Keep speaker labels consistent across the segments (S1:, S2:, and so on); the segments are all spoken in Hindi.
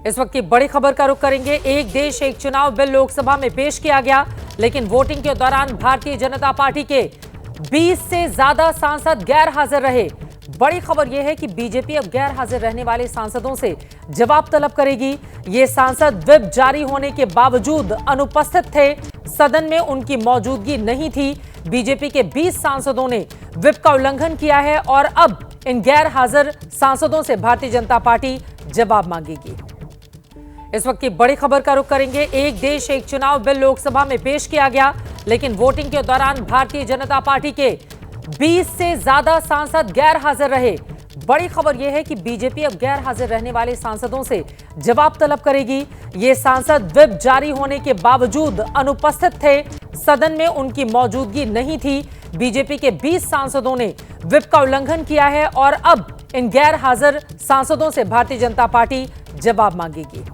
S1: इस वक्त की बड़ी खबर का रुख करेंगे। एक देश एक चुनाव बिल लोकसभा में पेश किया गया, लेकिन वोटिंग के दौरान भारतीय जनता पार्टी के 20 से ज्यादा सांसद गैर हाजिर रहे। बड़ी खबर यह है कि बीजेपी अब गैर हाजिर रहने वाले सांसदों से जवाब तलब करेगी। ये सांसद व्हिप जारी होने के बावजूद अनुपस्थित थे, सदन में उनकी मौजूदगी नहीं थी। बीजेपी के 20 सांसदों ने व्हिप का उल्लंघन किया है और अब इन गैर हाजिर सांसदों से भारतीय जनता पार्टी जवाब मांगेगी। इस वक्त की बड़ी खबर का रुख करेंगे। एक देश एक चुनाव बिल लोकसभा में पेश किया गया, लेकिन वोटिंग के दौरान भारतीय जनता पार्टी के 20 से ज्यादा सांसद गैर हाजिर रहे। बड़ी खबर यह है कि बीजेपी अब गैर हाजिर रहने वाले सांसदों से जवाब तलब करेगी। ये सांसद व्हिप जारी होने के बावजूद अनुपस्थित थे, सदन में उनकी मौजूदगी नहीं थी। बीजेपी के 20 सांसदों ने व्हिप का उल्लंघन किया है और अब इन गैर हाजिर सांसदों से भारतीय जनता पार्टी जवाब मांगेगी।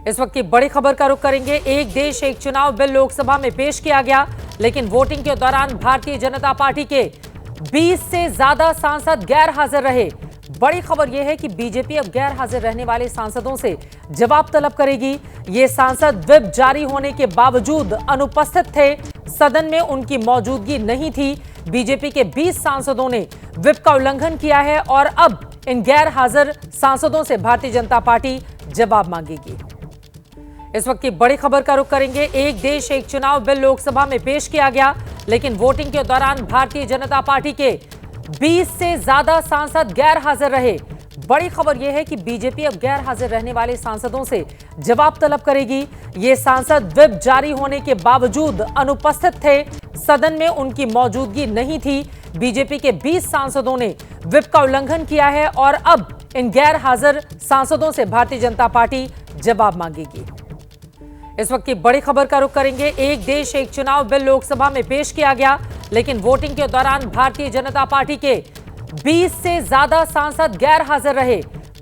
S1: इस वक्त की बड़ी खबर का रुख करेंगे। एक देश एक चुनाव बिल लोकसभा में पेश किया गया, लेकिन वोटिंग के दौरान भारतीय जनता पार्टी के 20 से ज्यादा सांसद गैर हाजिर रहे। बड़ी खबर यह है कि बीजेपी अब गैर हाजिर रहने वाले सांसदों से जवाब तलब करेगी। ये सांसद व्हिप जारी होने के बावजूद अनुपस्थित थे, सदन में उनकी मौजूदगी नहीं थी। बीजेपी के 20 सांसदों ने व्हिप का उल्लंघन किया है और अब इन गैर हाजिर सांसदों से भारतीय जनता पार्टी जवाब मांगेगी। इस वक्त की बड़ी खबर का रुख करेंगे। एक देश एक चुनाव बिल लोकसभा में पेश किया गया, लेकिन वोटिंग के दौरान भारतीय जनता पार्टी के 20 से ज्यादा सांसद गैर हाजिर रहे। बड़ी खबर यह है कि बीजेपी अब गैर हाजिर रहने वाले सांसदों से जवाब तलब करेगी। ये सांसद व्हिप जारी होने के बावजूद अनुपस्थित थे, सदन में उनकी मौजूदगी नहीं थी। बीजेपी के 20 सांसदों ने व्हिप का उल्लंघन किया है और अब इन गैर हाजिर सांसदों से भारतीय जनता पार्टी जवाब मांगेगी। इस वक्त की बड़ी खबर का रुख करेंगे। एक देश एक चुनाव बिल लोकसभा में पेश किया गया, लेकिन वोटिंग के दौरान भारतीय जनता पार्टी के 20 से ज्यादा सांसद गैर हाजिर रहे।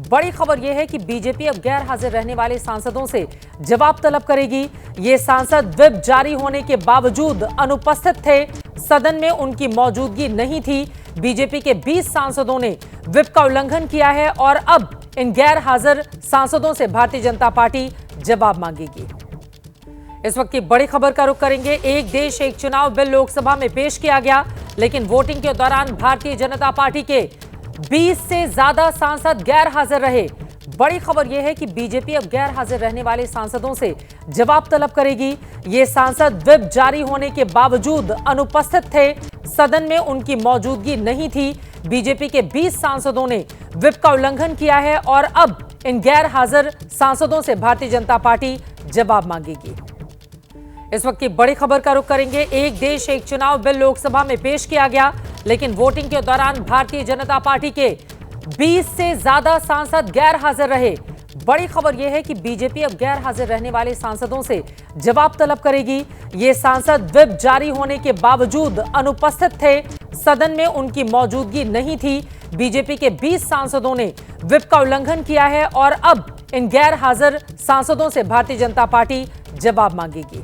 S1: बड़ी खबर यह है कि बीजेपी अब गैर हाजिर रहने वाले सांसदों से जवाब तलब करेगी। ये सांसद व्हिप जारी होने के बावजूद अनुपस्थित थे, सदन में उनकी मौजूदगी नहीं थी। बीजेपी के 20 सांसदों ने व्हिप का उल्लंघन किया है और अब इन गैर हाजिर सांसदों से भारतीय जनता पार्टी जवाब मांगेगी। इस वक्त की बड़ी खबर का रुख करेंगे। एक देश एक चुनाव बिल लोकसभा में पेश किया गया, लेकिन वोटिंग के दौरान भारतीय जनता पार्टी के 20 से ज्यादा सांसद गैर हाजिर रहे। बड़ी खबर यह है कि बीजेपी अब गैर हाजिर रहने वाले सांसदों से जवाब तलब करेगी। ये सांसद व्हिप जारी होने के बावजूद अनुपस्थित थे, सदन में उनकी मौजूदगी नहीं थी। बीजेपी के 20 सांसदों ने व्हिप का उल्लंघन किया है और अब इन गैर हाजिर सांसदों से भारतीय जनता पार्टी जवाब मांगेगी। इस वक्त की बड़ी खबर का रुख करेंगे। एक देश एक चुनाव बिल लोकसभा में पेश किया गया, लेकिन वोटिंग के दौरान भारतीय जनता पार्टी के 20 से ज्यादा सांसद गैर हाजिर रहे। बड़ी खबर यह है कि बीजेपी अब गैर हाजिर रहने वाले सांसदों से जवाब तलब करेगी। ये सांसद व्हिप जारी होने के बावजूद अनुपस्थित थे, सदन में उनकी मौजूदगी नहीं थी। बीजेपी के 20 सांसदों ने व्हिप का उल्लंघन किया है और अब इन गैर हाजिर सांसदों से भारतीय जनता पार्टी जवाब मांगेगी।